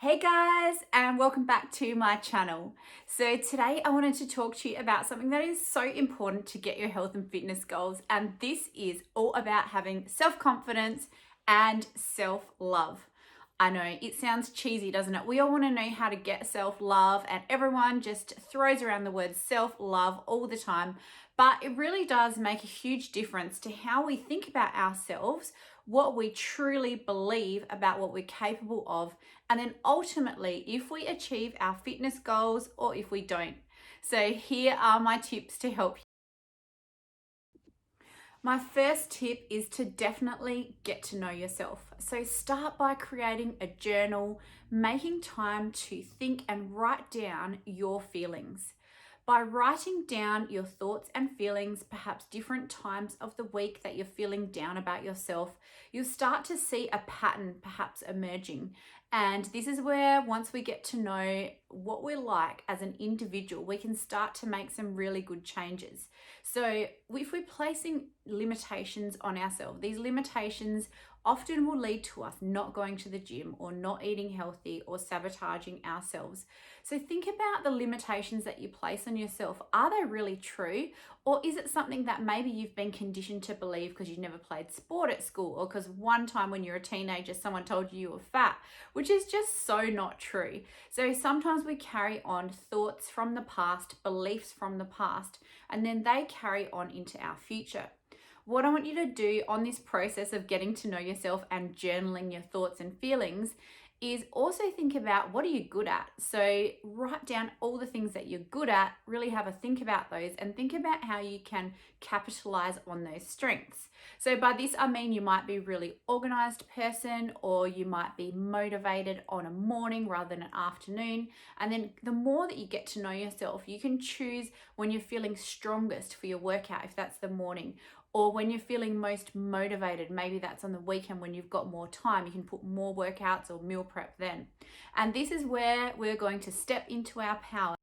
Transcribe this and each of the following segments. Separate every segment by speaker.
Speaker 1: Hey guys, and welcome back to my channel. So today I wanted to talk to you about something that is so important to get your health and fitness goals, and this is all about having self-confidence and self-love. I know it sounds cheesy, doesn't it? We all want to know how to get self-love, and everyone just throws around the word self-love all the time, but it really does make a huge difference to how we think about ourselves, what we truly believe about what we're capable of, and then ultimately if we achieve our fitness goals or if we don't. So here are my tips to help you. My first tip is to definitely get to know yourself. So start by creating a journal, making time to think and write down your feelings. By writing down your thoughts and feelings, perhaps different times of the week that you're feeling down about yourself, you'll start to see a pattern perhaps emerging. And this is where, once we get to know what we're like as an individual, we can start to make some really good changes. So if we're placing limitations on ourselves, these limitations often will lead to us not going to the gym or not eating healthy or sabotaging ourselves. So think about the limitations that you place on yourself. Are they really true? Or is it something that maybe you've been conditioned to believe because you never played sport at school, or because one time when you're a teenager, someone told you were fat, which is just so not true. So sometimes we carry on thoughts from the past, beliefs from the past, and then they carry on into our future. What I want you to do on this process of getting to know yourself and journaling your thoughts and feelings is also think about, what are you good at? So write down all the things that you're good at, really have a think about those, and think about how you can capitalize on those strengths. So by this, I mean you might be a really organized person, or you might be motivated on a morning rather than an afternoon. And then the more that you get to know yourself, you can choose when you're feeling strongest for your workout, if that's the morning, or when you're feeling most motivated, maybe that's on the weekend when you've got more time, you can put more workouts or meal prep then. And this is where we're going to step into our power.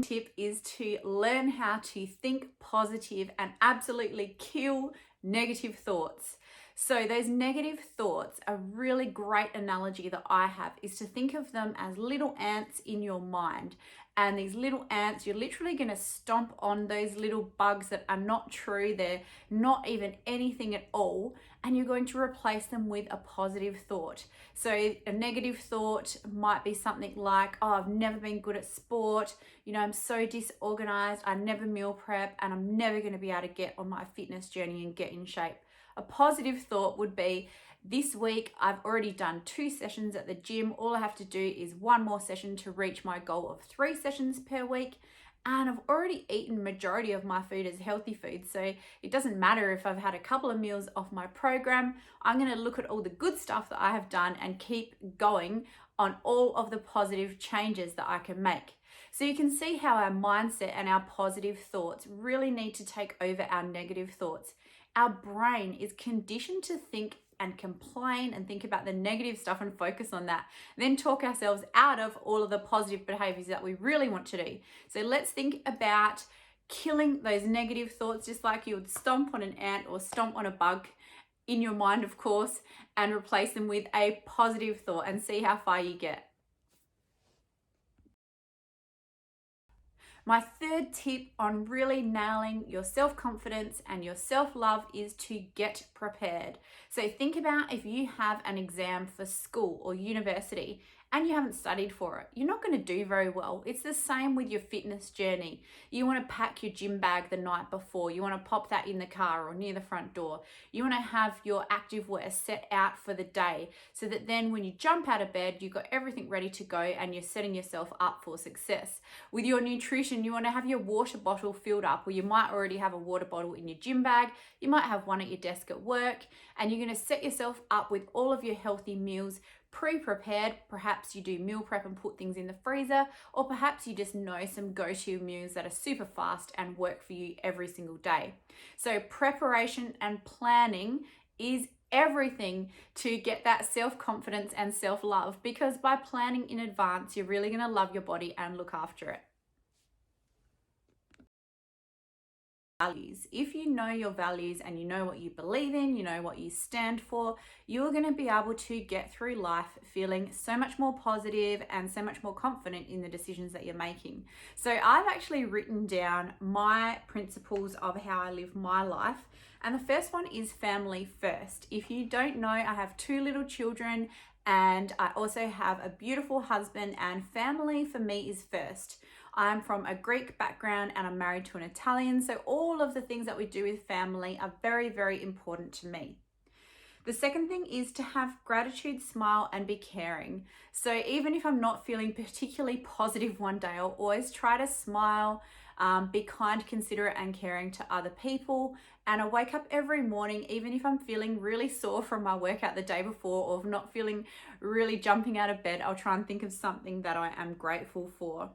Speaker 1: Tip is to learn how to think positive and absolutely kill negative thoughts. So those negative thoughts, a really great analogy that I have is to think of them as little ants in your mind. And these little ants, you're literally going to stomp on those little bugs that are not true. They're not even anything at all. And you're going to replace them with a positive thought. So a negative thought might be something like, oh, I've never been good at sport. You know, I'm so disorganized. I never meal prep, and I'm never going to be able to get on my fitness journey and get in shape. A positive thought would be, this week I've already done 2 sessions at the gym. All I have to do is 1 more session to reach my goal of 3 sessions per week. And I've already eaten majority of my food as healthy food. So it doesn't matter if I've had a couple of meals off my program. I'm going to look at all the good stuff that I have done and keep going on all of the positive changes that I can make. So you can see how our mindset and our positive thoughts really need to take over our negative thoughts. Our brain is conditioned to think and complain and think about the negative stuff and focus on that, then talk ourselves out of all of the positive behaviors that we really want to do. So let's think about killing those negative thoughts, just like you would stomp on an ant or stomp on a bug in your mind, of course, and replace them with a positive thought and see how far you get. My third tip on really nailing your self-confidence and your self-love is to get prepared. So think about if you have an exam for school or university and you haven't studied for it, you're not going to do very well. It's the same with your fitness journey. You want to pack your gym bag the night before. You want to pop that in the car or near the front door. You want to have your activewear set out for the day so that then when you jump out of bed, you've got everything ready to go and you're setting yourself up for success. With your nutrition, you want to have your water bottle filled up, or you might already have a water bottle in your gym bag. You might have one at your desk at work, and you're going to set yourself up with all of your healthy meals pre-prepared. Perhaps you do meal prep and put things in the freezer, or perhaps you just know some go-to meals that are super fast and work for you every single day. So preparation and planning is everything to get that self-confidence and self-love, because by planning in advance, you're really going to love your body and look after it. values. If you know your values and you know what you believe in, you know what you stand for, you're going to be able to get through life feeling so much more positive and so much more confident in the decisions that you're making. So I've actually written down my principles of how I live my life. And the first one is family first. If you don't know, I have 2 little children and I also have a beautiful husband, and family for me is first. I'm from a Greek background and I'm married to an Italian, so all of the things that we do with family are very, very important to me. The second thing is to have gratitude, smile, and be caring. So even if I'm not feeling particularly positive one day, I'll always try to smile, be kind, considerate, and caring to other people. And I wake up every morning, even if I'm feeling really sore from my workout the day before or not feeling really jumping out of bed, I'll try and think of something that I am grateful for.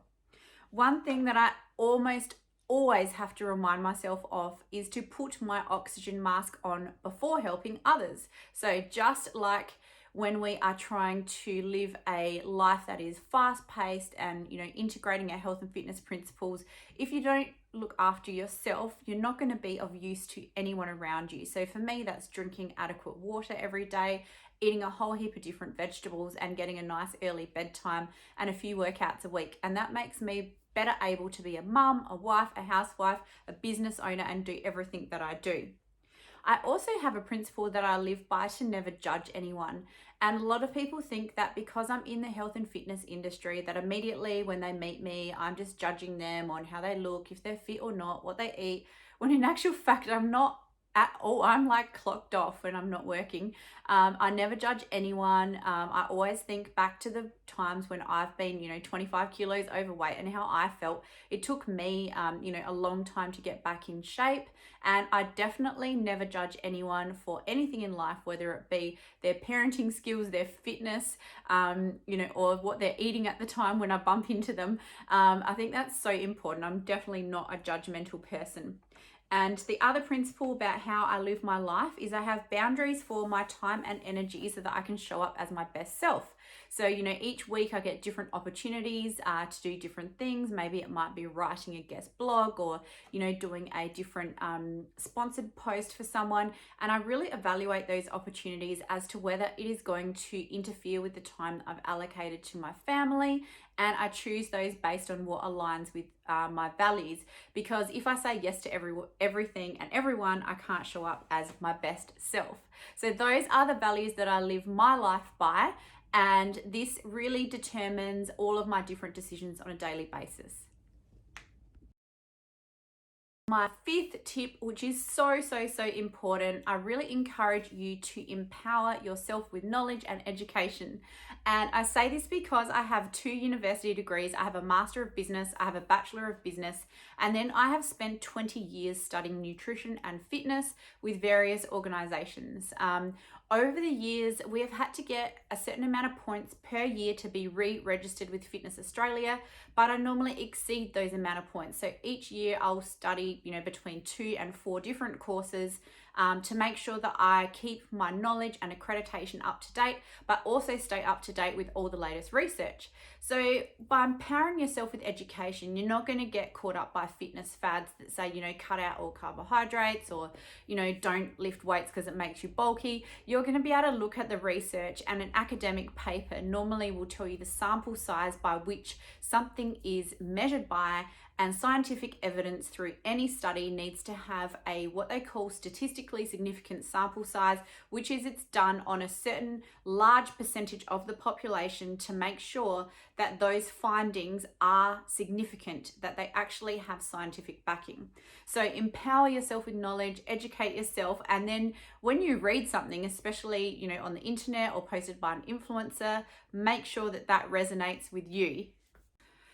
Speaker 1: One thing that I almost always have to remind myself of is to put my oxygen mask on before helping others. So just like when we are trying to live a life that is fast-paced and, integrating our health and fitness principles, if you don't look after yourself, you're not going to be of use to anyone around you. So for me, that's drinking adequate water every day, eating a whole heap of different vegetables, and getting a nice early bedtime and a few workouts a week. And that makes me better able to be a mum, a wife, a housewife, a business owner, and do everything that I do. I also have a principle that I live by to never judge anyone. And a lot of people think that because I'm in the health and fitness industry, that immediately when they meet me, I'm just judging them on how they look, if they're fit or not, what they eat, when in actual fact, I'm not at all. I'm like clocked off when I'm not working. I never judge anyone. I always think back to the times when I've been, 25 kilos overweight and how I felt. It took me, a long time to get back in shape. And I definitely never judge anyone for anything in life, whether it be their parenting skills, their fitness, or what they're eating at the time when I bump into them. I think that's so important. I'm definitely not a judgmental person. And the other principle about how I live my life is I have boundaries for my time and energy so that I can show up as my best self. So, each week I get different opportunities to do different things. Maybe it might be writing a guest blog or, doing a different sponsored post for someone. And I really evaluate those opportunities as to whether it is going to interfere with the time I've allocated to my family. And I choose those based on what aligns with my values. Because if I say yes to everything and everyone, I can't show up as my best self. So those are the values that I live my life by. And this really determines all of my different decisions on a daily basis. My 5th tip, which is so important, I really encourage you to empower yourself with knowledge and education. And I say this because I have 2 university degrees. I have a Master of Business, I have a Bachelor of Business, and then I have spent 20 years studying nutrition and fitness with various organizations. Over the years, we have had to get a certain amount of points per year to be re-registered with Fitness Australia, but I normally exceed those amount of points. So each year I'll study, between 2 and 4 different courses to make sure that I keep my knowledge and accreditation up to date, but also stay up to date with all the latest research. So by empowering yourself with education, you're not going to get caught up by fitness fads that say, cut out all carbohydrates or, don't lift weights because it makes you bulky. You're going to be able to look at the research, and an academic paper normally will tell you the sample size by which something is measured by, and scientific evidence through any study needs to have a what they call statistically significant sample size, which is it's done on a certain large percentage of the population to make sure that those findings are significant, that they actually have scientific backing. So empower yourself with knowledge, educate yourself, and then when you read something, especially on the internet or posted by an influencer, make sure that that resonates with you.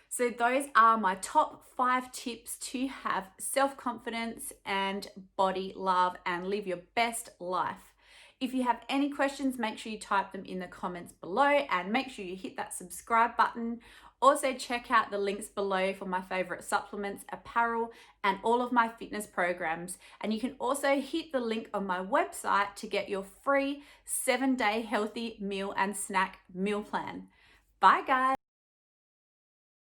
Speaker 1: So those are my top 5 tips to have self-confidence and body love and live your best life. If you have any questions, make sure you type them in the comments below, and make sure you hit that subscribe button. Also check out the links below for my favorite supplements, apparel, and all of my fitness programs. And you can also hit the link on my website to get your free 7-day healthy meal and snack meal plan. Bye guys.